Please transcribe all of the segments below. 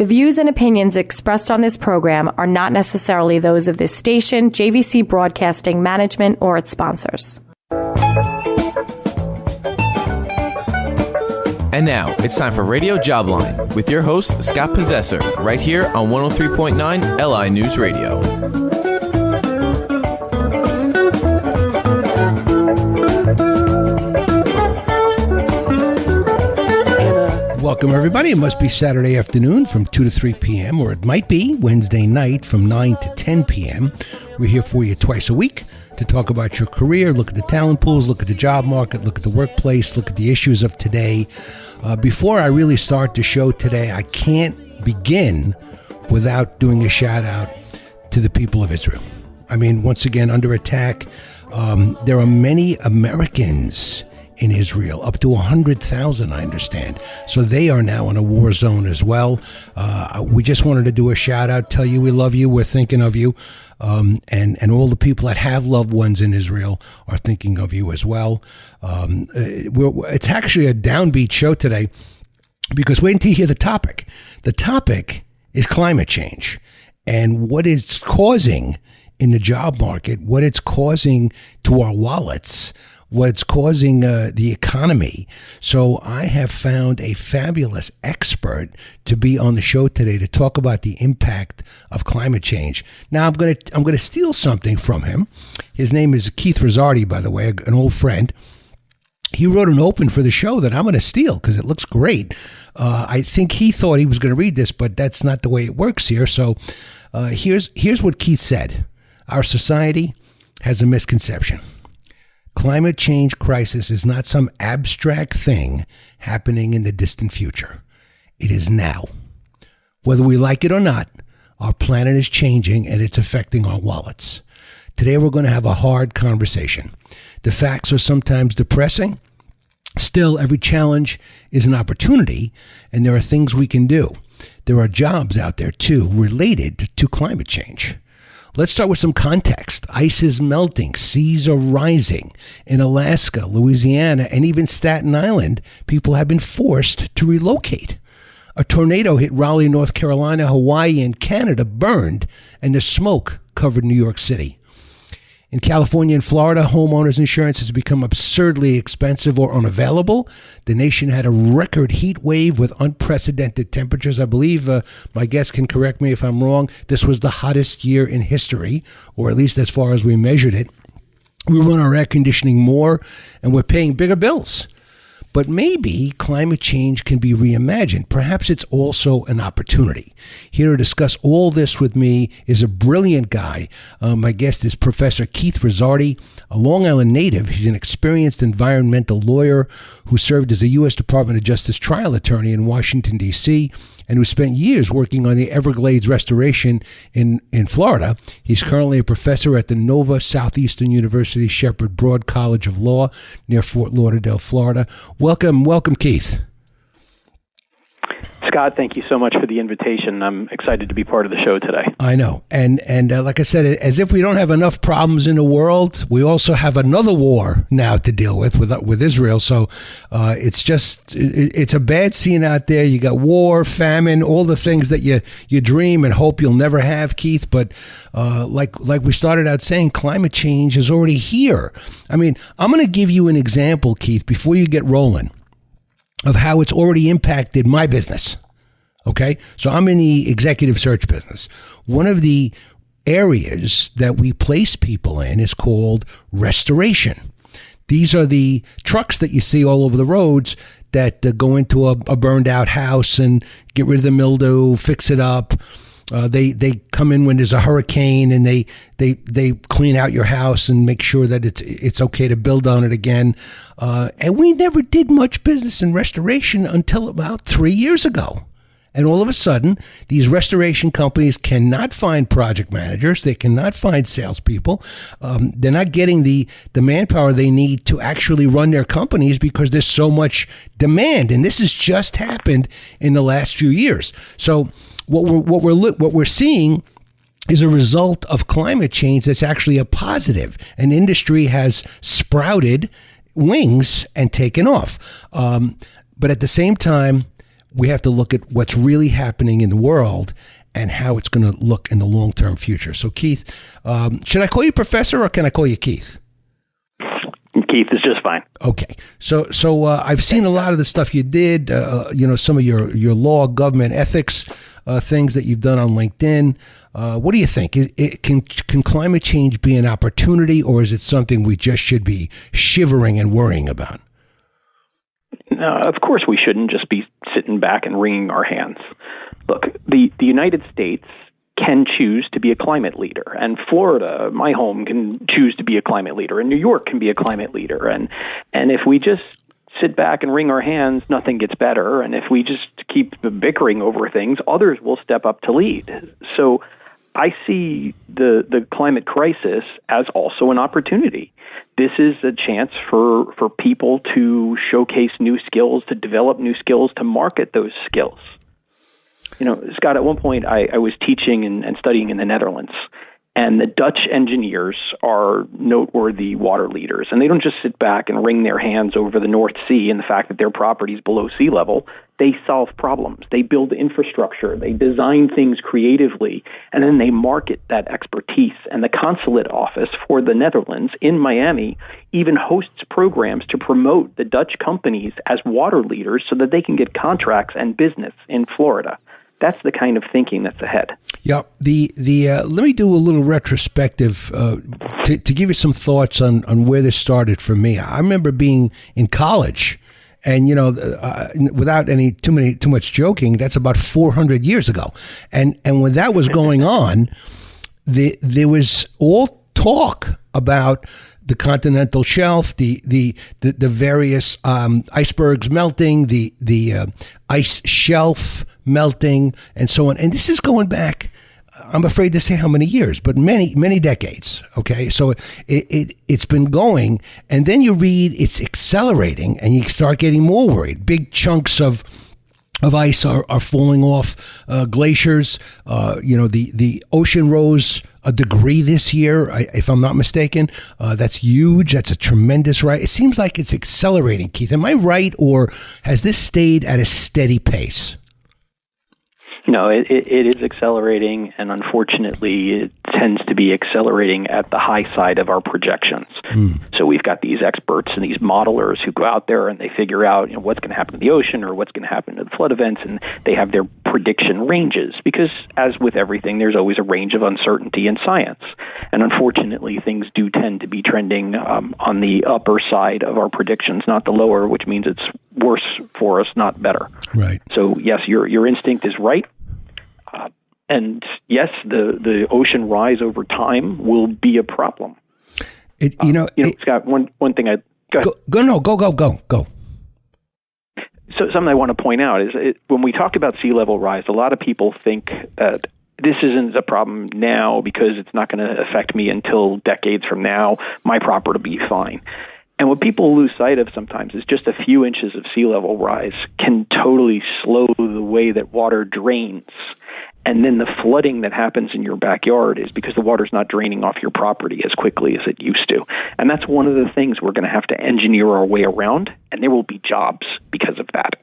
The views and opinions expressed on this program are not necessarily those of this station, JVC Broadcasting Management, or its sponsors. And now, it's time for Radio Jobline with your host, Scott Possessor, right here on 103.9 LI News Radio. Welcome, everybody. It must be Saturday afternoon from 2 to 3 p.m., or it might be Wednesday night from 9 to 10 p.m. We're here for you twice a week to talk about your career, look at the talent pools, look at the job market, look at the workplace, look at the issues of today. Before I really start the show today, I can't begin without doing a shout out to the people of Israel. I mean, once again, under attack. There are many Americans in Israel, up to 100,000, I understand. So they are now in a war zone as well. We just wanted to do a shout out, tell you we love you, we're thinking of you, and all the people that have loved ones in Israel are thinking of you as well. It's actually a downbeat show today, because wait until you hear the topic. The topic is climate change and what it's causing in the job market, what it's causing to our wallets, what's causing the economy. So I have found a fabulous expert to be on the show today to talk about the impact of climate change. Now I'm going to steal something from him. His name is Keith Rizzardi, by the way, an old friend. He wrote an open for the show that I'm going to steal because it looks great. I think he thought he was going to read this, but that's not the way it works here. So here's what Keith said. Our society has a misconception. Climate change crisis is not some abstract thing happening in the distant future. It is now. Whether we like it or not, our planet is changing and it's affecting our wallets. Today we're going to have a hard conversation. The facts are sometimes depressing. Still, every challenge is an opportunity, and there are things we can do. There are jobs out there, too, related to climate change. Let's start with some context. Ice is melting. Seas are rising. In Alaska, Louisiana, and even Staten Island, people have been forced to relocate. A tornado hit Raleigh, North Carolina, Hawaii, and Canada burned, and the smoke covered New York City. In California and Florida, homeowners insurance has become absurdly expensive or unavailable. The nation had a record heat wave with unprecedented temperatures. I believe, my guest can correct me if I'm wrong, this was the hottest year in history, or at least as far as we measured it. We run our air conditioning more, and we're paying bigger bills. But maybe climate change can be reimagined. Perhaps it's also an opportunity. Here to discuss all this with me is a brilliant guy. My guest is Professor Keith Rizzardi, a Long Island native. He's an experienced environmental lawyer who served as a U.S. Department of Justice trial attorney in Washington, D.C., and who spent years working on the Everglades restoration in Florida. He's currently a professor at the Nova Southeastern University Shepherd Broad College of Law near Fort Lauderdale, Florida. Welcome, Keith. Scott, thank you so much for the invitation. I'm excited to be part of the show today. I know. And like I said, as if we don't have enough problems in the world, we also have another war now to deal with Israel. So it's a bad scene out there. You got war, famine, all the things that you dream and hope you'll never have, Keith. But like we started out saying, climate change is already here. I mean, I'm going to give you an example, Keith, before you get rolling, of how it's already impacted my business. Okay? So I'm in the executive search business. One of the areas that we place people in is called restoration. These are the trucks that you see all over the roads that go into a burned out house and get rid of the mildew, fix it up. They come in when there's a hurricane and they clean out your house and make sure that it's okay to build on it again. And we never did much business in restoration until about 3 years ago. And all of a sudden, these restoration companies cannot find project managers. They cannot find salespeople. They're not getting the manpower they need to actually run their companies because there's so much demand. And this has just happened in the last few years. So what we're seeing is a result of climate change that's actually a positive. An industry has sprouted wings and taken off. But at the same time, we have to look at what's really happening in the world and how it's going to look in the long-term future. So, Keith, should I call you Professor or can I call you Keith? Keith is just fine. Okay. So I've seen a lot of the stuff you did, some of your law, government, ethics things that you've done on LinkedIn. What do you think? Can climate change be an opportunity, or is it something we just should be shivering and worrying about? No, of course we shouldn't just be sitting back and wringing our hands. Look, the United States can choose to be a climate leader, and Florida, my home, can choose to be a climate leader, and New York can be a climate leader, and if we just sit back and wring our hands, nothing gets better, and if we just keep bickering over things, others will step up to lead. So I see the climate crisis as also an opportunity. This is a chance for people to showcase new skills, to develop new skills, to market those skills. Scott, at one point I was teaching and studying in the Netherlands, and the Dutch engineers are noteworthy water leaders. And they don't just sit back and wring their hands over the North Sea and the fact that their property is below sea level. They solve problems. They build infrastructure. They design things creatively, and then they market that expertise. And the consulate office for the Netherlands in Miami even hosts programs to promote the Dutch companies as water leaders so that they can get contracts and business in Florida. That's the kind of thinking that's ahead. Yeah. Let me do a little retrospective to give you some thoughts on where this started for me. I remember being in college, and without too much joking, that's about 400 years ago. And when that was going on, there was all talk about the continental shelf, the various icebergs melting, the ice shelf melting, and so on. And this is going back, I'm afraid to say how many years, but many decades. Okay, so it's been going, and then you read it's accelerating, and you start getting more worried. Big chunks of ice are falling off glaciers. The ocean rose a degree this year, if I'm not mistaken. That's huge. That's a tremendous rise. It seems like it's accelerating, Keith. Am I right, or has this stayed at a steady pace? No, it is accelerating, and unfortunately, it tends to be accelerating at the high side of our projections. So we've got these experts and these modelers who go out there and they figure out what's going to happen to the ocean or what's going to happen to the flood events, and they have their prediction ranges because, as with everything, there's always a range of uncertainty in science. And unfortunately, things do tend to be trending on the upper side of our predictions, not the lower, which means it's worse for us, not better. Right. So yes, your instinct is right. And yes, the ocean rise over time will be a problem. Scott, one thing Go. So something I want to point out is when we talk about sea level rise, a lot of people think that this isn't a problem now because it's not going to affect me until decades from now. My property will be fine. And what people lose sight of sometimes is just a few inches of sea level rise can totally slow the way that water drains. And then the flooding that happens in your backyard is because the water's not draining off your property as quickly as it used to. And that's one of the things we're going to have to engineer our way around, and there will be jobs because of that.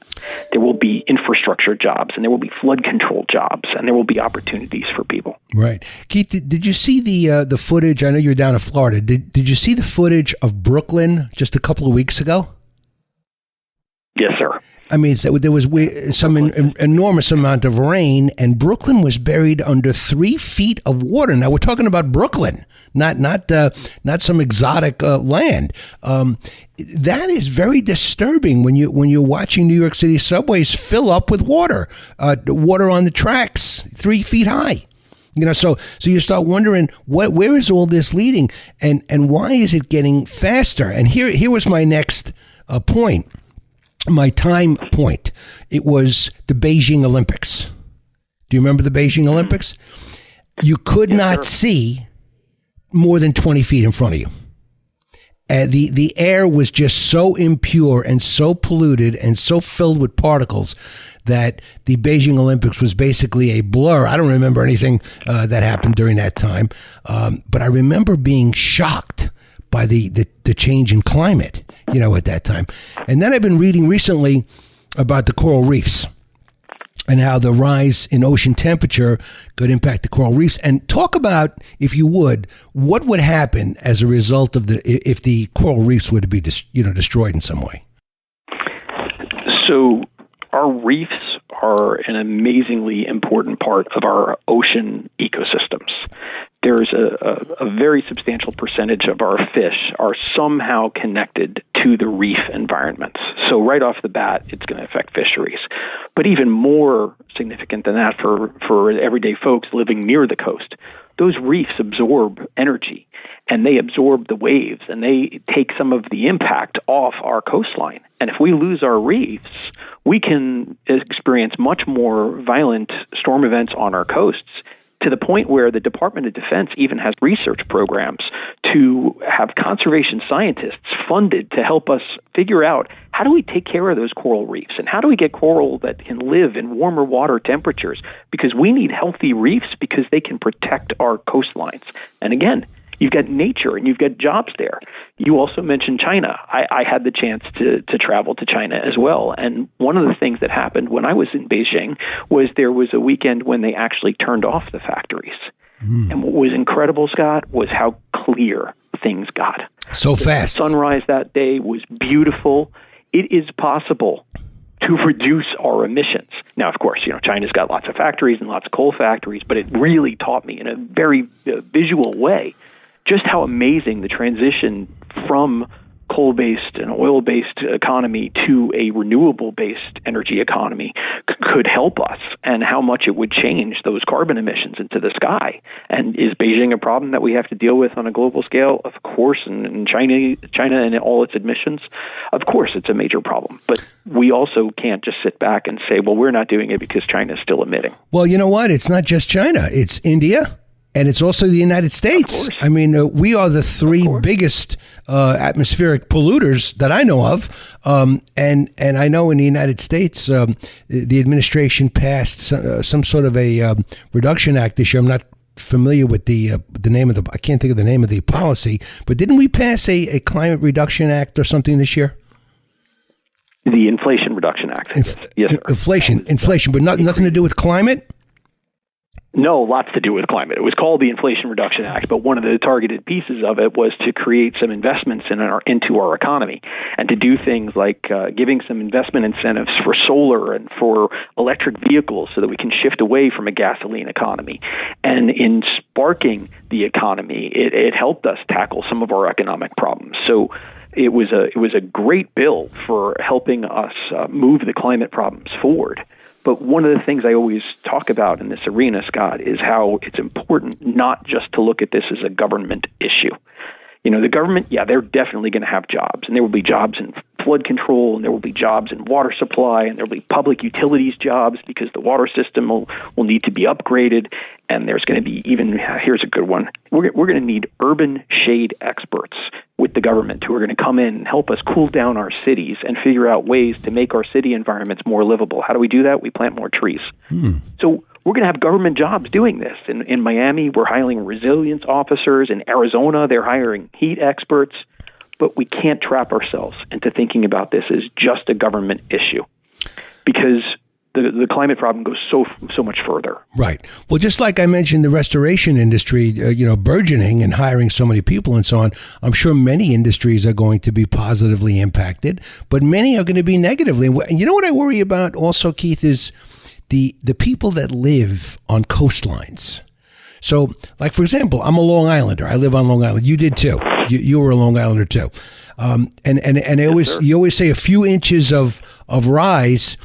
There will be infrastructure jobs, and there will be flood control jobs, and there will be opportunities for people. Right. Keith, did you see the footage? I know you're down in Florida. Did you see the footage of Brooklyn just a couple of weeks ago? Yes, sir. I mean, there was some enormous amount of rain, and Brooklyn was buried under 3 feet of water. Now we're talking about Brooklyn, not some exotic land. That is very disturbing when you're watching New York City subways fill up with water, water on the tracks, 3 feet high. So you start wondering where is all this leading, and why is it getting faster? And here was my next point. My time point. It was the Beijing Olympics. Do you remember the Beijing Olympics? You could not see more than 20 feet in front of you. The air was just so impure and so polluted and so filled with particles that the Beijing Olympics was basically a blur. I don't remember anything that happened during that time, but I remember being shocked by the change in climate, at that time. And then I've been reading recently about the coral reefs. and how the rise in ocean temperature could impact the coral reefs. And talk about, if you would, what would happen as a result of if the coral reefs were to be destroyed in some way. So our reefs are an amazingly important part of our ocean ecosystems. There's a very substantial percentage of our fish are somehow connected to the reef environments. So right off the bat, it's going to affect fisheries. But even more significant than that for everyday folks living near the coast, those reefs absorb energy, and they absorb the waves, and they take some of the impact off our coastline. And if we lose our reefs, we can experience much more violent storm events on our coasts, to the point where the Department of Defense even has research programs to have conservation scientists funded to help us figure out how do we take care of those coral reefs and how do we get coral that can live in warmer water temperatures, because we need healthy reefs because they can protect our coastlines. And again, you've got nature and you've got jobs there. You also mentioned China. I had the chance to travel to China as well. And one of the things that happened when I was in Beijing was there was a weekend when they actually turned off the factories. And what was incredible, Scott, was how clear things got. So fast. The sunrise that day was beautiful. It is possible to reduce our emissions. Now, of course, China's got lots of factories and lots of coal factories, but it really taught me in a very visual way just how amazing the transition from coal-based and oil-based economy to a renewable-based energy economy could help us, and how much it would change those carbon emissions into the sky. And is Beijing a problem that we have to deal with on a global scale? Of course, and China and all its emissions, of course it's a major problem. But we also can't just sit back and say, well, we're not doing it because China's still emitting. Well, you know what? It's not just China. It's India. And it's also the United States. I mean, we are the three biggest atmospheric polluters that I know of. And I know in the United States, the administration passed some sort of a reduction act this year. I'm not familiar with the name of I can't think of the name of the policy, but didn't we pass a climate reduction act or something this year? The Inflation Reduction Act. Yes, sir. Inflation, but nothing to do with climate? No, lots to do with climate. It was called the Inflation Reduction Act, but one of the targeted pieces of it was to create some investments into our economy, and to do things like giving some investment incentives for solar and for electric vehicles so that we can shift away from a gasoline economy. And in sparking the economy, it helped us tackle some of our economic problems. So it was a great bill for helping us move the climate problems forward. But one of the things I always talk about in this arena, Scott, is how it's important not just to look at this as a government issue. The government, they're definitely going to have jobs, and there will be jobs in flood control, and there will be jobs in water supply, and there will be public utilities jobs because the water system will need to be upgraded, and there's going to be here's a good one, we're going to need urban shade experts with the government who are going to come in and help us cool down our cities and figure out ways to make our city environments more livable. How do we do that? We plant more trees. So we're going to have government jobs doing this. In Miami, we're hiring resilience officers. In Arizona, they're hiring heat experts. But we can't trap ourselves into thinking about this as just a government issue, because the climate problem goes so much further. Right. Well, just like I mentioned, the restoration industry, burgeoning and hiring so many people and so on, I'm sure many industries are going to be positively impacted, but many are going to be negatively. And you know what I worry about also, Keith, is the people that live on coastlines. So, like, for example, I'm a Long Islander. I live on Long Island. You did too. You were a Long Islander too. And you always say a few inches of rise,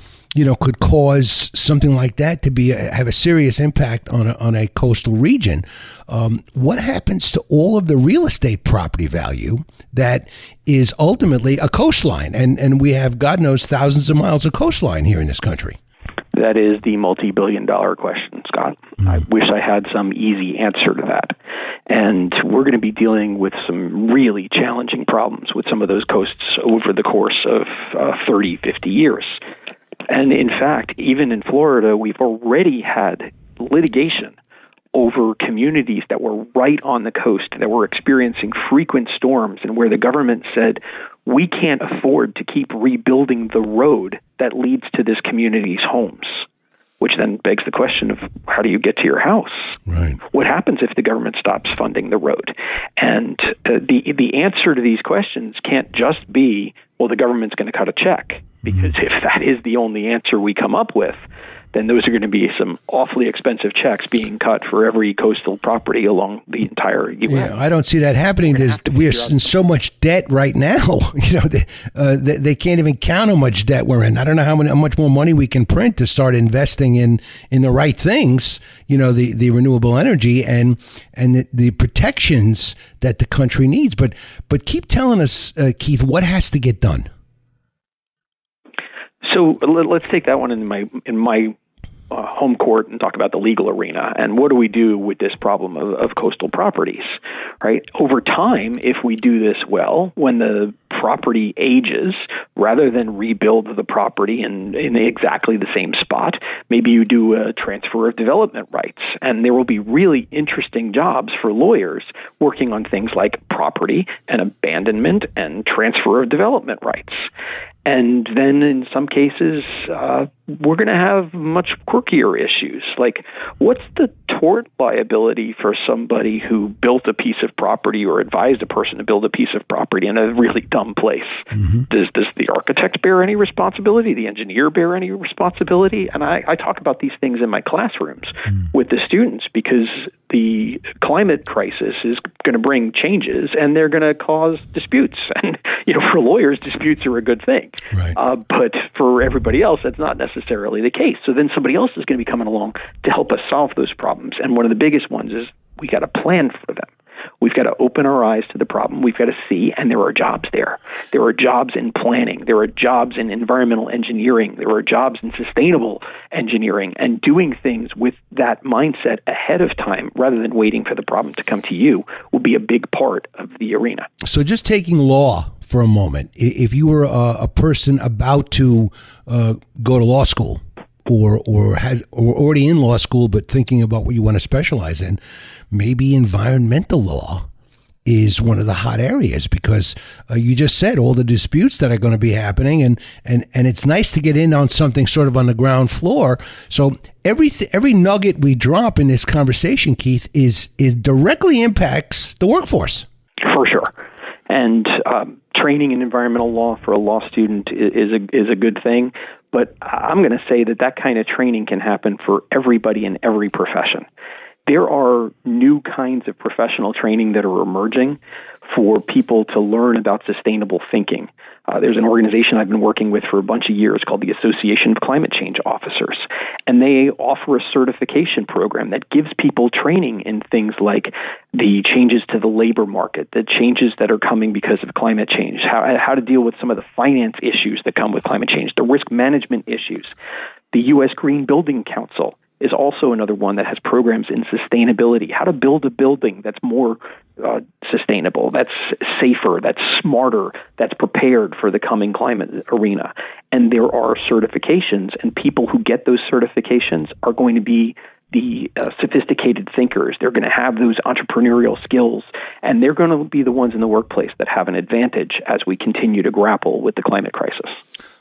could cause something like that to have a serious impact on a coastal region. What happens to all of the real estate property value that is ultimately a coastline? And we have, God knows, thousands of miles of coastline here in this country. That is the multi-billion-dollar question, Scott. I wish I had some easy answer to that. And we're going to be dealing with some really challenging problems with some of those coasts over the course of 30, 50 years. And in fact, even in Florida, we've already had litigation over communities that were right on the coast that were experiencing frequent storms, and where the government said, we can't afford to keep rebuilding the road that leads to this community's homes. which then begs the question of how do you get to your house? Right. What happens if the government stops funding the road? And the answer to these questions can't just be, well, the government's going to cut a check, because if that is the only answer we come up with, then those are going to be some awfully expensive checks being cut for every coastal property along the entire U.S. Yeah, I don't see that happening. We're in so much debt right now. They can't even count how much debt we're in. I don't know how much more money we can print to start investing in the right things. The renewable energy and the protections that the country needs. But keep telling us, Keith, what has to get done. So let's take that one in my home court and talk about the legal arena. And what do we do with this problem of coastal properties, right? Over time, if we do this well, when the property ages, rather than rebuild the property in exactly the same spot, maybe you do a transfer of development rights. And there will be really interesting jobs for lawyers working on things like property and abandonment and transfer of development rights. And then in some cases, we're going to have much quirkier issues. Like, what's the tort liability for somebody who built a piece of property or advised a person to build a piece of property in a really dumb place? Mm-hmm. Does the architect bear any responsibility? The engineer bear any responsibility? And I talk about these things in my classrooms with the students, because the climate crisis is going to bring changes, and they're going to cause disputes. And, for lawyers, disputes are a good thing. Right. But for everybody else, that's not necessarily the case. So then somebody else is going to be coming along to help us solve those problems. And one of the biggest ones is we got to plan for them. We've got to open our eyes to the problem. We've got to see, and there are jobs there. There are jobs in planning. There are jobs in environmental engineering. There are jobs in sustainable engineering, and doing things with that mindset ahead of time rather than waiting for the problem to come to you will be a big part of the arena. So just taking law for a moment, if you were a person about to go to law school, or already in law school but thinking about what you want to specialize in, maybe environmental law is one of the hot areas, because you just said all the disputes that are going to be happening, and it's nice to get in on something sort of on the ground floor. So every nugget we drop in this conversation, Keith, is directly impacts the workforce. For sure. And training in environmental law for a law student is a good thing. But I'm going to say that kind of training can happen for everybody in every profession. There are new kinds of professional training that are emerging for people to learn about sustainable thinking. There's an organization I've been working with for a bunch of years called the Association of Climate Change Officers, and they offer a certification program that gives people training in things like the changes to the labor market, the changes that are coming because of climate change, how to deal with some of the finance issues that come with climate change, the risk management issues. The U.S. Green Building Council is also another one that has programs in sustainability, how to build a building that's more sustainable, that's safer, that's smarter, that's prepared for the coming climate arena. And there are certifications, and people who get those certifications are going to be the sophisticated thinkers. They're going to have those entrepreneurial skills, and they're going to be the ones in the workplace that have an advantage as we continue to grapple with the climate crisis.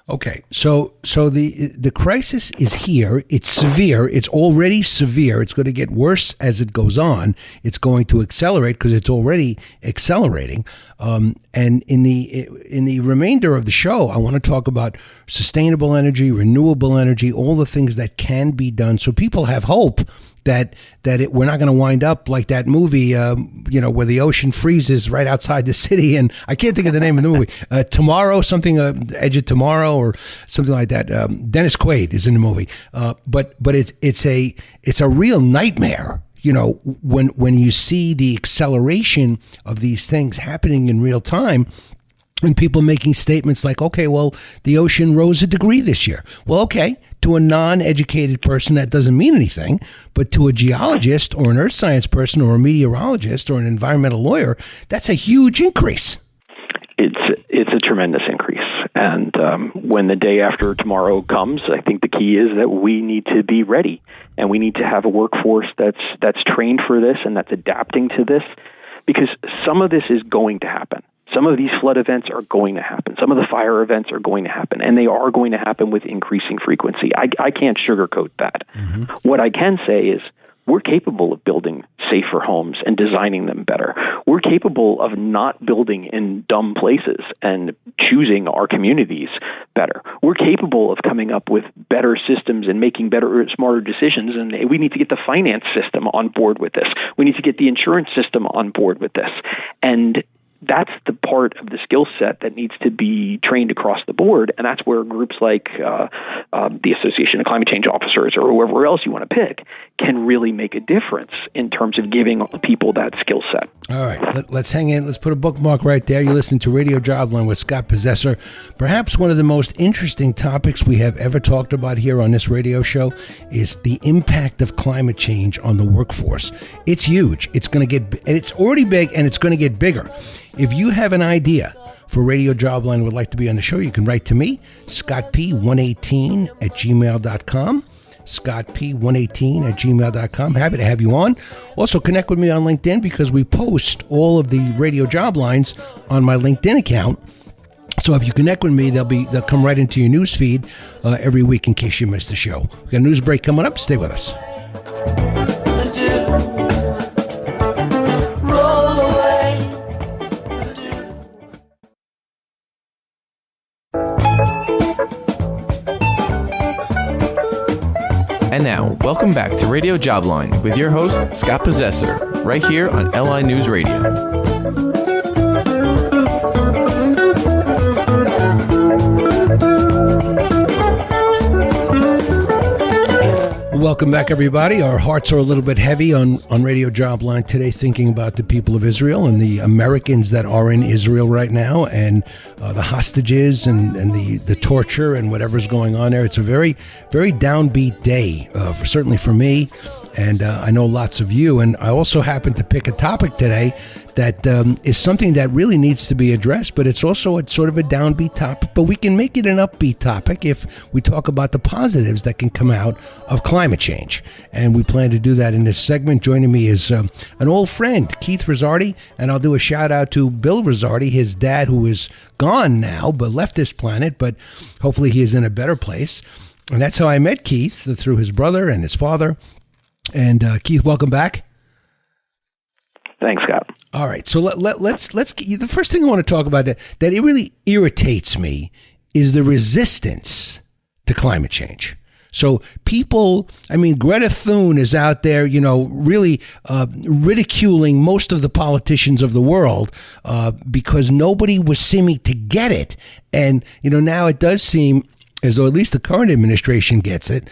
Okay, so the crisis is here. It's severe. It's already severe. It's going to get worse as it goes on. It's going to accelerate because it's already accelerating. And in the remainder of the show, I want to talk about sustainable energy, renewable energy, all the things that can be done, so people have hope that we're not going to wind up like that movie, where the ocean freezes right outside the city. And I can't think of the name of the movie. Tomorrow, something, Edge of Tomorrow or something like that. Dennis Quaid is in the movie. But it's a real nightmare. When you see the acceleration of these things happening in real time, and people making statements like, okay, well, the ocean rose a degree this year. Well, okay, to a non-educated person, that doesn't mean anything. But to a geologist or an earth science person or a meteorologist or an environmental lawyer, that's a huge increase. It's a tremendous increase. And when the day after tomorrow comes, I think the key is that we need to be ready. And we need to have a workforce that's trained for this and that's adapting to this, because some of this is going to happen. Some of these flood events are going to happen. Some of the fire events are going to happen, and they are going to happen with increasing frequency. I can't sugarcoat that. Mm-hmm. What I can say is we're capable of building safer homes and designing them better. We're capable of not building in dumb places and choosing our communities better. We're capable of coming up with better systems and making better, smarter decisions, and we need to get the finance system on board with this. We need to get the insurance system on board with this. And that's the part of the skill set that needs to be trained across the board, and that's where groups like the Association of Climate Change Officers or whoever else you want to pick can really make a difference in terms of giving people that skill set. All right, let's hang in. Let's put a bookmark right there. You listen to Radio Jobline with Scott Possessor. Perhaps one of the most interesting topics we have ever talked about here on this radio show is the impact of climate change on the workforce. It's huge. It's going to get, and it's already big, and it's going to get bigger. If you have an idea for Radio Jobline and would like to be on the show, you can write to me, scottp118@gmail.com. scottp118@gmail.com. Happy to have you on. Also, connect with me on LinkedIn because we post all of the Radio Joblines on my LinkedIn account. So if you connect with me, they'll come right into your news feed every week in case you missed the show. We've got a news break coming up. Stay with us. And now, welcome back to Radio Jobline with your host, Scott Possessor, right here on LI News Radio. Welcome back, everybody. Our hearts are a little bit heavy on Radio Jobline today, thinking about the people of Israel and the Americans that are in Israel right now, and the hostages and the torture and whatever's going on there. It's a very, very downbeat day, certainly for me, and I know lots of you. And I also happened to pick a topic today that is something that really needs to be addressed, but it's also sort of a downbeat topic, but we can make it an upbeat topic if we talk about the positives that can come out of climate change. And we plan to do that in this segment. Joining me is an old friend, Keith Rizzardi, and I'll do a shout out to Bill Rizzardi, his dad, who is gone now, but left this planet, but hopefully he is in a better place. And that's how I met Keith, through his brother and his father. And Keith, welcome back. Thanks, Scott. All right, so let's the first thing I want to talk about that it really irritates me is the resistance to climate change. So people, I mean, Greta Thunberg is out there, really ridiculing most of the politicians of the world because nobody was seeming to get it. And, now it does seem as though at least the current administration gets it.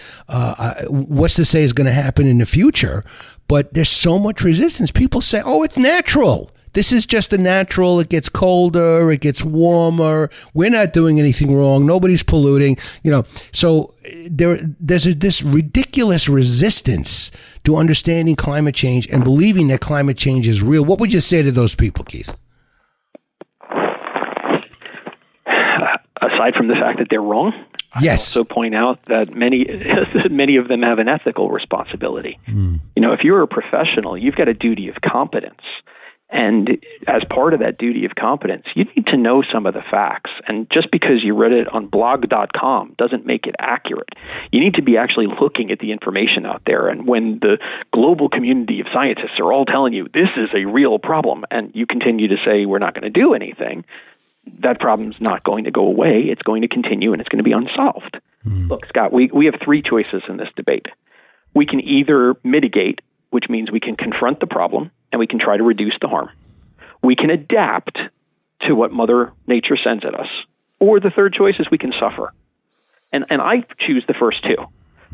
What's to say is going to happen in the future? But there's so much resistance. People say, oh, it's natural. This is just a natural. It gets colder. It gets warmer. We're not doing anything wrong. Nobody's polluting. So there's this ridiculous resistance to understanding climate change and believing that climate change is real. What would you say to those people, Keith? Aside from the fact that they're wrong, yes. I also point out that many of them have an ethical responsibility. If you're a professional, you've got a duty of competence. And as part of that duty of competence, you need to know some of the facts. And just because you read it on blog.com doesn't make it accurate. You need to be actually looking at the information out there. And when the global community of scientists are all telling you this is a real problem, and you continue to say we're not going to do anything, that problem's not going to go away. It's going to continue, and it's going to be unsolved. Look, Scott, we have three choices in this debate. We can either mitigate, which means we can confront the problem, and we can try to reduce the harm. We can adapt to what Mother Nature sends at us. Or the third choice is we can suffer. And I choose the first two.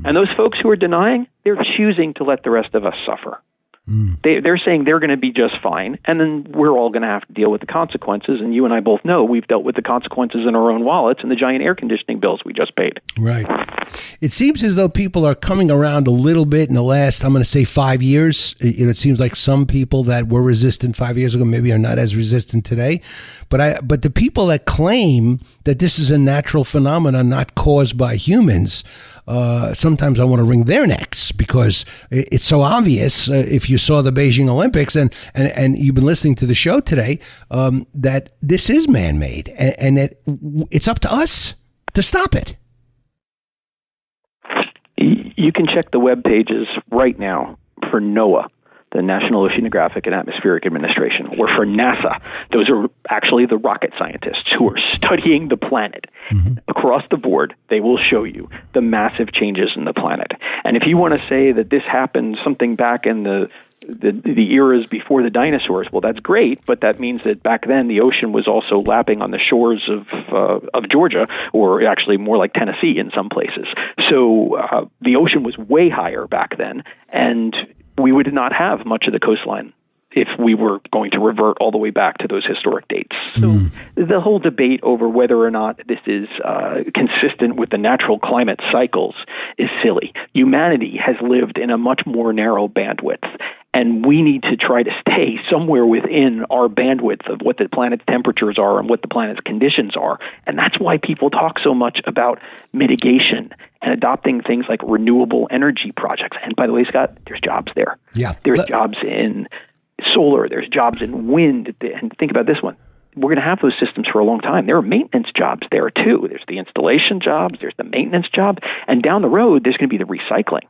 And those folks who are denying, they're choosing to let the rest of us suffer. They're saying they're going to be just fine, and then we're all going to have to deal with the consequences. And you and I both know we've dealt with the consequences in our own wallets and the giant air conditioning bills we just paid. Right. It seems as though people are coming around a little bit in the last, I'm going to say 5 years. It seems like some people that were resistant 5 years ago maybe are not as resistant today. But the people that claim that this is a natural phenomenon not caused by humans, sometimes I want to wring their necks because it's so obvious if you saw the Beijing Olympics and you've been listening to the show today that this is man-made and that it's up to us to stop it. You can check the web pages right now for NOAA, the National Oceanographic and Atmospheric Administration, or for NASA. Those are actually the rocket scientists who are studying the planet. Mm-hmm. Across the board, they will show you the massive changes in the planet. And if you want to say that this happened something back in the eras before the dinosaurs, well, that's great, but that means that back then the ocean was also lapping on the shores of Georgia, or actually more like Tennessee in some places. So the ocean was way higher back then, and we would not have much of the coastline if we were going to revert all the way back to those historic dates. So the whole debate over whether or not this is consistent with the natural climate cycles is silly. Humanity has lived in a much more narrow bandwidth, and we need to try to stay somewhere within our bandwidth of what the planet's temperatures are and what the planet's conditions are. And that's why people talk so much about mitigation and adopting things like renewable energy projects. And by the way, Scott, there's jobs there. Yeah. There's jobs in solar, there's jobs in wind. And think about this one. We're going to have those systems for a long time. There are maintenance jobs there too. There's the installation jobs, there's the maintenance job, and down the road, there's going to be the recycling.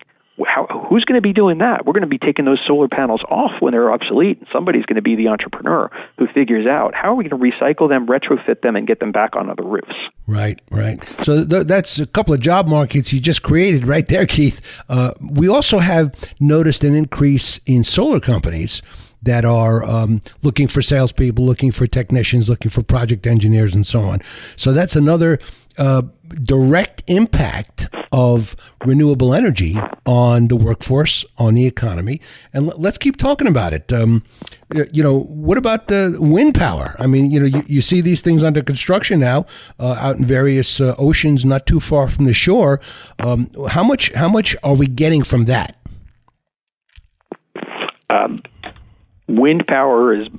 Who's going to be doing that? We're going to be taking those solar panels off when they're obsolete, and somebody's going to be the entrepreneur who figures out how are we going to recycle them, retrofit them, and get them back on other roofs. Right. So that's a couple of job markets you just created right there, Keith. We also have noticed an increase in solar companies that are looking for salespeople, looking for technicians, looking for project engineers, and so on. So that's another direct impact of renewable energy on the workforce, on the economy. And let's keep talking about it. What about wind power? I mean, you see these things under construction now out in various oceans not too far from the shore. How much are we getting from that? Wind power is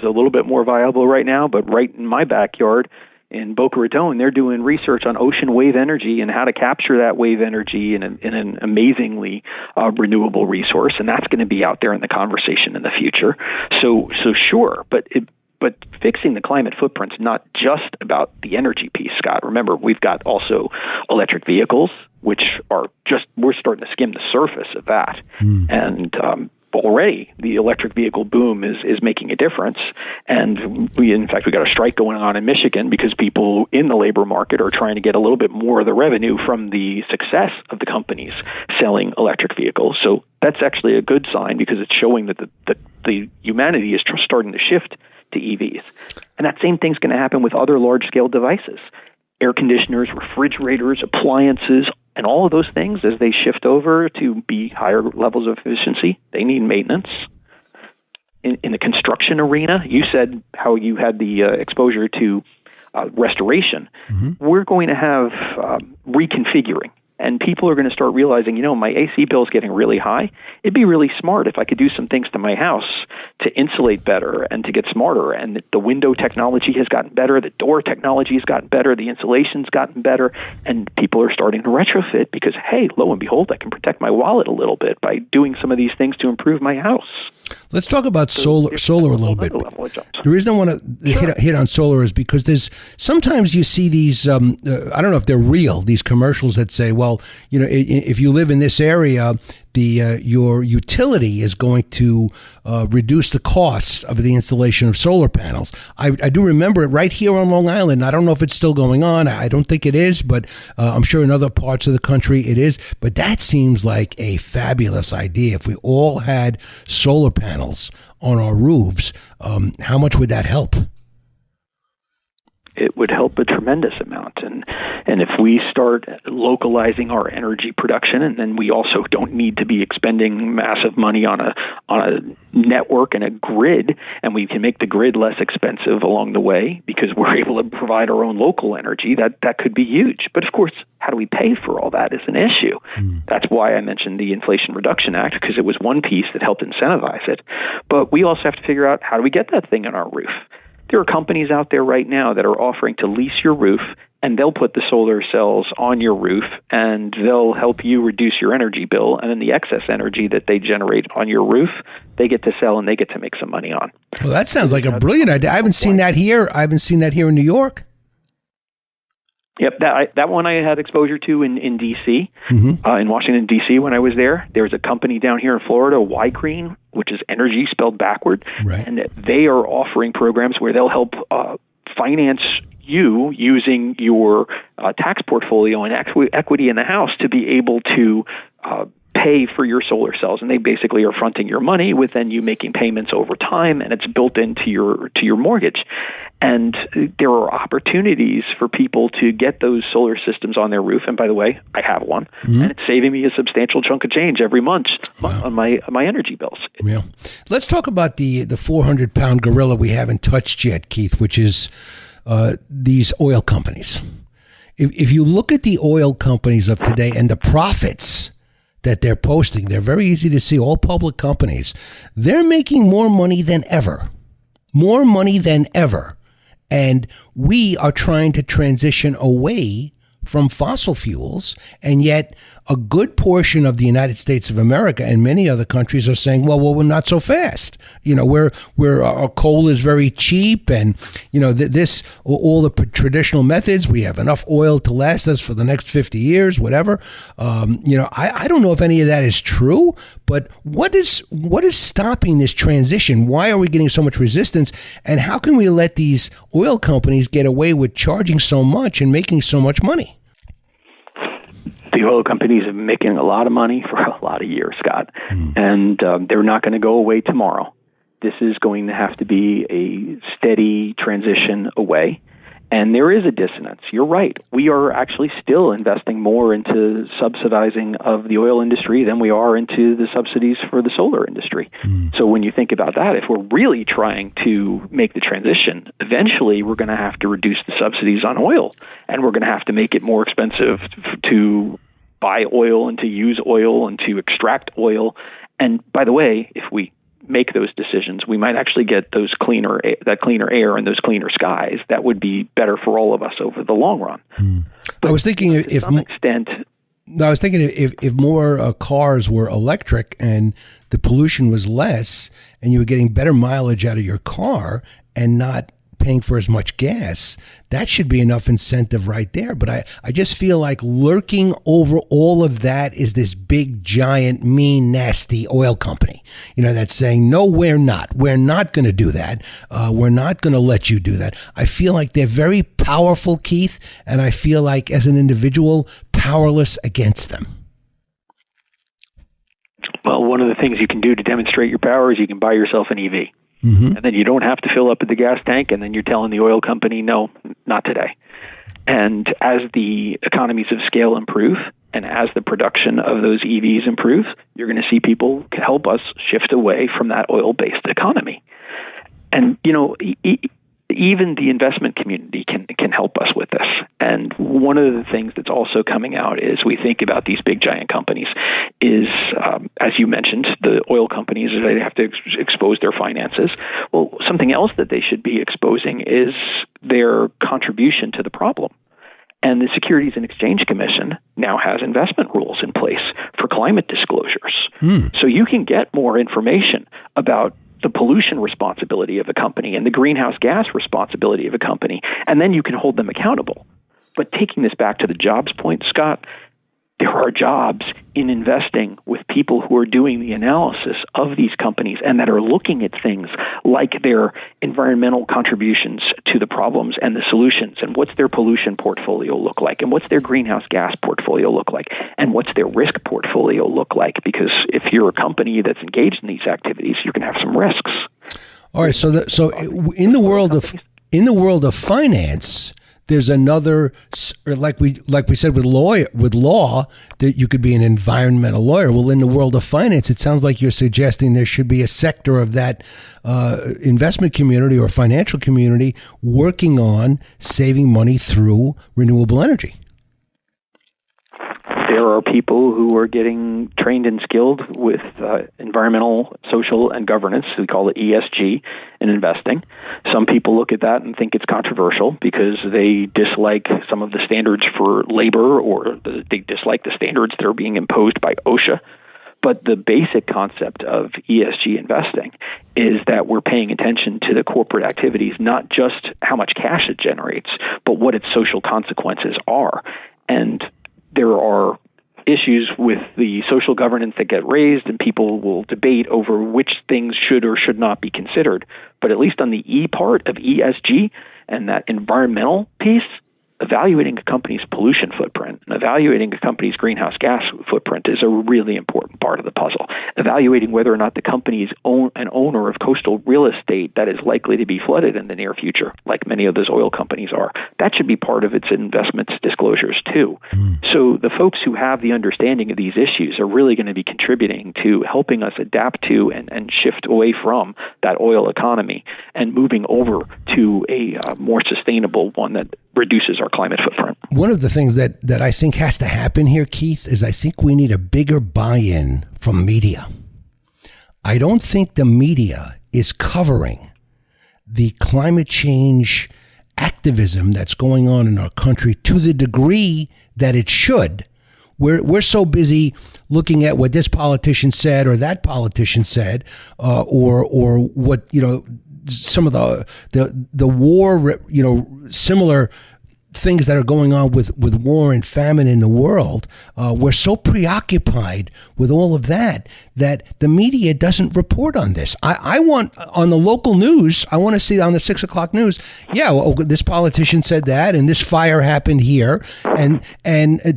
a little bit more viable right now, but right in my backyard in Boca Raton, they're doing research on ocean wave energy and how to capture that wave energy in an amazingly renewable resource, and that's going to be out there in the conversation in the future. So sure, but fixing the climate footprint's not just about the energy piece, Scott. Remember, we've got also electric vehicles, which are we're starting to skim the surface of that, and already the electric vehicle boom is making a difference. And we got a strike going on in Michigan because people in the labor market are trying to get a little bit more of the revenue from the success of the companies selling electric vehicles. So that's actually a good sign because it's showing that the humanity is starting to shift to EVs. And that same thing's going to happen with other large-scale devices. Air conditioners, refrigerators, appliances, and all of those things, as they shift over to be higher levels of efficiency, they need maintenance. In the construction arena, you said how you had the exposure to restoration. Mm-hmm. We're going to have reconfiguring. And people are going to start realizing, my AC bill is getting really high. It'd be really smart if I could do some things to my house to insulate better and to get smarter. And the window technology has gotten better. The door technology has gotten better. The insulation's gotten better. And people are starting to retrofit because, hey, lo and behold, I can protect my wallet a little bit by doing some of these things to improve my house. Let's talk about solar a little bit. The reason I want to hit on solar is because sometimes you see these, I don't know if they're real, these commercials that say, well, if you live in this area, your utility is going to reduce the cost of the installation of solar panels. I do remember it right here on Long Island. I don't know if it's still going on. I don't think it is, but I'm sure in other parts of the country it is. But that seems like a fabulous idea. If we all had solar panels on our roofs, how much would that help? It would help a tremendous amount. And if we start localizing our energy production, and then we also don't need to be expending massive money on a network and a grid, and we can make the grid less expensive along the way because we're able to provide our own local energy, that could be huge. But of course, how do we pay for all that is an issue. That's why I mentioned the Inflation Reduction Act, because it was one piece that helped incentivize it. But we also have to figure out how do we get that thing on our roof. There are companies out there right now that are offering to lease your roof and they'll put the solar cells on your roof, and they'll help you reduce your energy bill. And then the excess energy that they generate on your roof, they get to sell and they get to make some money on. Well, that sounds like a brilliant idea. I haven't seen that here. I haven't seen that here in New York. Yep, that one I had exposure to in D.C., in Washington, D.C. when I was there. There's a company down here in Florida, Y-Green, which is energy spelled backward, right. And they are offering programs where they'll help finance you using your tax portfolio and equity in the house to be able to pay for your solar cells, and they basically are fronting your money with then you making payments over time, and it's built into your mortgage. And there are opportunities for people to get those solar systems on their roof. And by the way, I have one, and it's saving me a substantial chunk of change every month on my energy bills. Yeah. Let's talk about the 400-pound gorilla we haven't touched yet, Keith, which is these oil companies. If you look at the oil companies of today and the profits that they're posting, they're very easy to see, all public companies. They're making more money than ever. More money than ever. And we are trying to transition away from fossil fuels, and yet a good portion of the United States of America and many other countries are saying, well, we're not so fast. You know, where our coal is very cheap, and you know all the traditional methods. We have enough oil to last us for the next 50 years, whatever. I don't know if any of that is true, but what is stopping this transition? Why are we getting so much resistance? And how can we let these oil companies get away with charging so much and making so much money? The oil companies have been making a lot of money for a lot of years, Scott, and they're not going to go away tomorrow. This is going to have to be a steady transition away, and there is a dissonance. You're right. We are actually still investing more into subsidizing of the oil industry than we are into the subsidies for the solar industry. So when you think about that, if we're really trying to make the transition, eventually we're going to have to reduce the subsidies on oil, and we're going to have to make it more expensive to buy oil and to use oil and to extract oil. And by the way, if we make those decisions, we might actually get that cleaner air and those cleaner skies. That would be better for all of us over the long run. I was thinking if more cars were electric and the pollution was less, and you were getting better mileage out of your car and not paying for as much gas, that should be enough incentive right there. But I just feel like lurking over all of that is this big, giant, mean, nasty oil company, that's saying, no, we're not going to do that. We're not going to let you do that. I feel like they're very powerful, Keith, and I feel like as an individual, powerless against them. Well, one of the things you can do to demonstrate your power is you can buy yourself an EV. And then you don't have to fill up at the gas tank, and then you're telling the oil company, no, not today. And as the economies of scale improve, and as the production of those EVs improves, you're going to see people help us shift away from that oil-based economy. And, even the investment community can help us with this. And one of the things that's also coming out is we think about these big giant companies is, as you mentioned, the oil companies, they have to expose their finances. Well, something else that they should be exposing is their contribution to the problem. And the Securities and Exchange Commission now has investment rules in place for climate disclosures. So you can get more information about the pollution responsibility of a company and the greenhouse gas responsibility of a company, and then you can hold them accountable. But taking this back to the jobs point, Scott, there are jobs in investing with people who are doing the analysis of these companies and that are looking at things like their environmental contributions to the problems and the solutions, and what's their pollution portfolio look like, and what's their greenhouse gas portfolio look like, and what's their risk portfolio look like. Because if you're a company that's engaged in these activities, you can have some risks. All right. So in the world of finance, there's another, like we said with law, that you could be an environmental lawyer. Well, in the world of finance, it sounds like you're suggesting there should be a sector of that investment community or financial community working on saving money through renewable energy. there are people who are getting trained and skilled with environmental, social, and governance. We call it ESG in investing. Some people look at that and think it's controversial because they dislike some of the standards for labor, or they dislike the standards that are being imposed by OSHA. But the basic concept of ESG investing is that we're paying attention to the corporate activities, not just how much cash it generates, but what its social consequences are. And there are issues with the social governance that get raised, and people will debate over which things should or should not be considered. But at least on the E part of ESG and that environmental piece, evaluating a company's pollution footprint and evaluating a company's greenhouse gas footprint is a really important part of the puzzle. Evaluating whether or not the company is an owner of coastal real estate that is likely to be flooded in the near future, like many of those oil companies are. That should be part of its investments disclosures too. So the folks who have the understanding of these issues are really going to be contributing to helping us adapt to and shift away from that oil economy and moving over to a more sustainable one that reduces our climate footprint. One of the things that I think has to happen here, Keith, is I think we need a bigger buy-in from media. I don't think the media is covering the climate change activism that's going on in our country to the degree that it should. We're so busy looking at what this politician said or that politician said, or what, some of the war, similar things that are going on with war and famine in the world. We're so preoccupied with all of that the media doesn't report on this. I want, on the local news, I want to see on the 6 o'clock news, this politician said that, and this fire happened here, and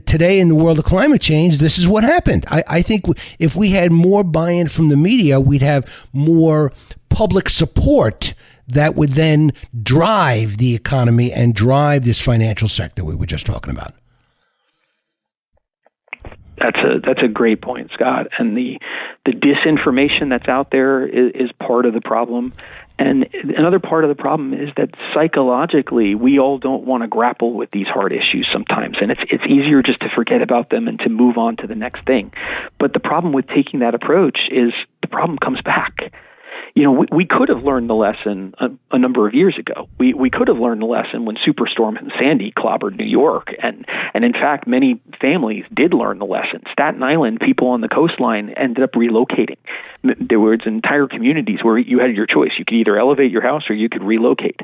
today in the world of climate change, this is what happened. I think if we had more buy-in from the media, we'd have more public support that would then drive the economy and drive this financial sector we were just talking about. That's a great point, Scott. And the disinformation that's out there is part of the problem. And another part of the problem is that psychologically, we all don't want to grapple with these hard issues sometimes. And it's easier just to forget about them and to move on to the next thing. But the problem with taking that approach is the problem comes back. We could have learned the lesson a number of years ago. We could have learned the lesson when Superstorm Sandy clobbered New York. And in fact, many families did learn the lesson. Staten Island, people on the coastline ended up relocating. There were entire communities where you had your choice. You could either elevate your house or you could relocate.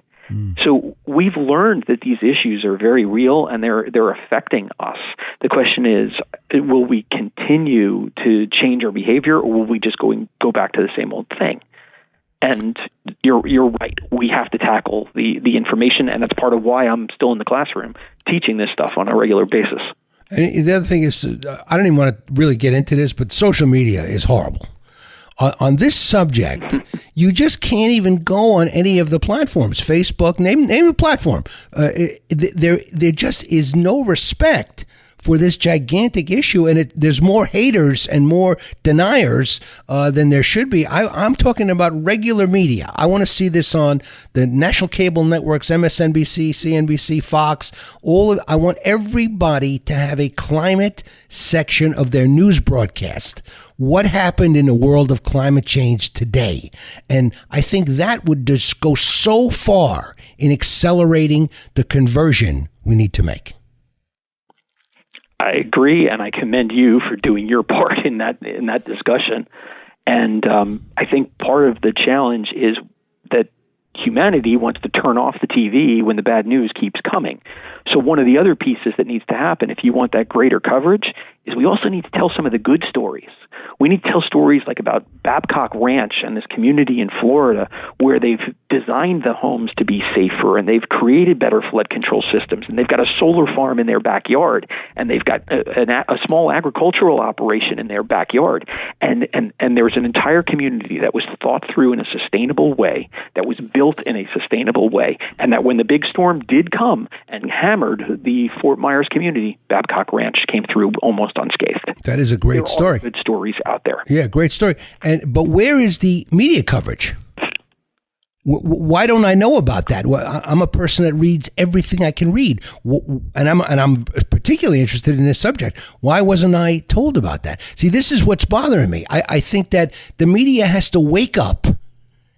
So we've learned that these issues are very real and they're affecting us. The question is, will we continue to change our behavior, or will we just go back to the same old thing? And you're right. We have to tackle the information, and that's part of why I'm still in the classroom teaching this stuff on a regular basis. And the other thing is, I don't even want to really get into this, but social media is horrible. On this subject, you just can't even go on any of the platforms. Facebook, name the platform. There just is no respect for this gigantic issue, and there's more haters and more deniers than there should be. I'm talking about regular media. I want to see this on the national cable networks, MSNBC, CNBC, Fox. I want everybody to have a climate section of their news broadcast. What happened in the world of climate change today? And I think that would just go so far in accelerating the conversion we need to make. I agree, and I commend you for doing your part in that discussion. And I think part of the challenge is that humanity wants to turn off the TV when the bad news keeps coming. So one of the other pieces that needs to happen, if you want that greater coverage, is we also need to tell some of the good stories. We need to tell stories like about Babcock Ranch and this community in Florida where they've designed the homes to be safer, and they've created better flood control systems, and they've got a solar farm in their backyard, and they've got a small agricultural operation in their backyard. And there's an entire community that was thought through in a sustainable way, that was built in a sustainable way, and that when the big storm did come and hammered the Fort Myers community, Babcock Ranch came through almost unscathed. That is a great story. There are good stories out there. Yeah, great story. But where is the media coverage? Why don't I know about that? Well, I'm a person that reads everything I can read, and I'm particularly interested in this subject. Why wasn't I told about that? See, this is what's bothering me. I think that the media has to wake up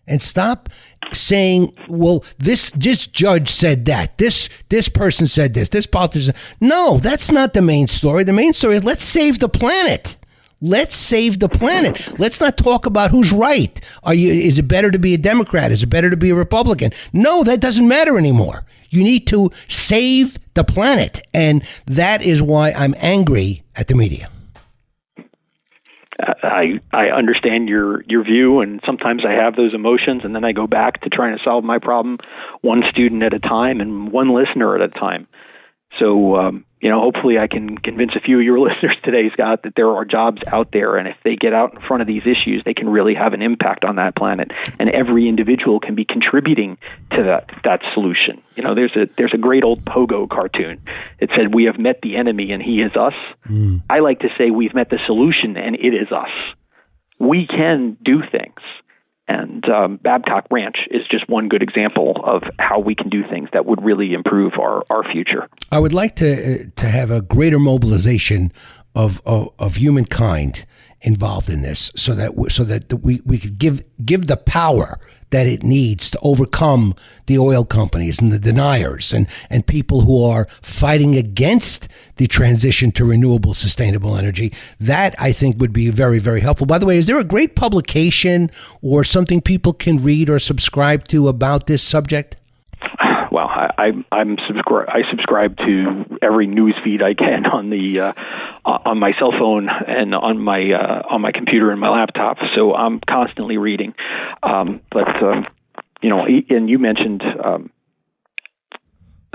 and stop saying, well, this judge said that, this person said this politician. No, that's not the main story. The main story is let's save the planet. Let's save the planet. Let's not talk about who's right. Is it better to be a Democrat? Is it better to be a Republican? No, that doesn't matter anymore. You need to save the planet. And that is why I'm angry at the media. I understand your view, and sometimes I have those emotions, and then I go back to trying to solve my problem one student at a time and one listener at a time. So, hopefully I can convince a few of your listeners today, Scott, that there are jobs out there, and if they get out in front of these issues, they can really have an impact on that planet, and every individual can be contributing to that solution. There's a great old Pogo cartoon. It said, "We have met the enemy, and he is us." I like to say we've met the solution, and it is us. We can do things. And Babcock Ranch is just one good example of how we can do things that would really improve our future. I would like to have a greater mobilization of humankind involved in this, so that we could give the power that it needs to overcome the oil companies and the deniers and people who are fighting against the transition to renewable, sustainable energy. That, I think, would be very, very helpful. By the way, is there a great publication or something people can read or subscribe to about this subject? Well, I subscribe to every news feed I can on my cell phone and on my computer and my laptop. So I'm constantly reading. And you mentioned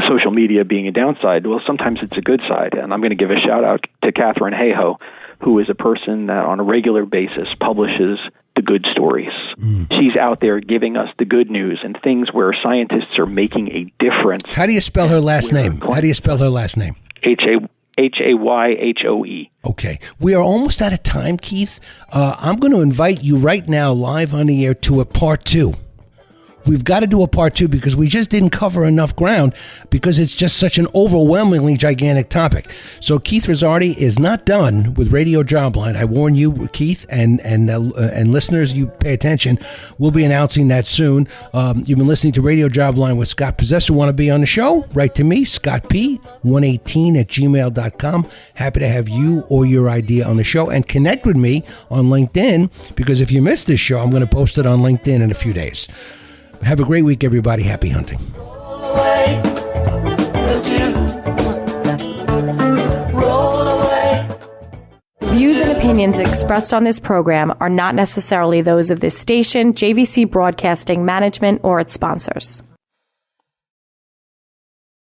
social media being a downside. Well, sometimes it's a good side, and I'm going to give a shout out to Catherine Hayhoe, who is a person that on a regular basis publishes the good stories. She's out there giving us the good news and things where scientists are making a difference. How do you spell her last name? Hayhoe. Okay. We are almost out of time, Keith. I'm going to invite you right now, live on the air, to a part 2. We've got to do a part 2 because we just didn't cover enough ground because it's just such an overwhelmingly gigantic topic. So Keith Rizzardi is not done with Radio Jobline. I warn you, Keith, and listeners, you pay attention. We'll be announcing that soon. You've been listening to Radio Jobline with Scott Possessor. Want to be on the show? Write to me, scottp118@gmail.com. Happy to have you or your idea on the show, and connect with me on LinkedIn, because if you missed this show, I'm going to post it on LinkedIn in a few days. Have a great week, everybody. Happy hunting. Views and opinions expressed on this program are not necessarily those of this station, JVC Broadcasting Management, or its sponsors.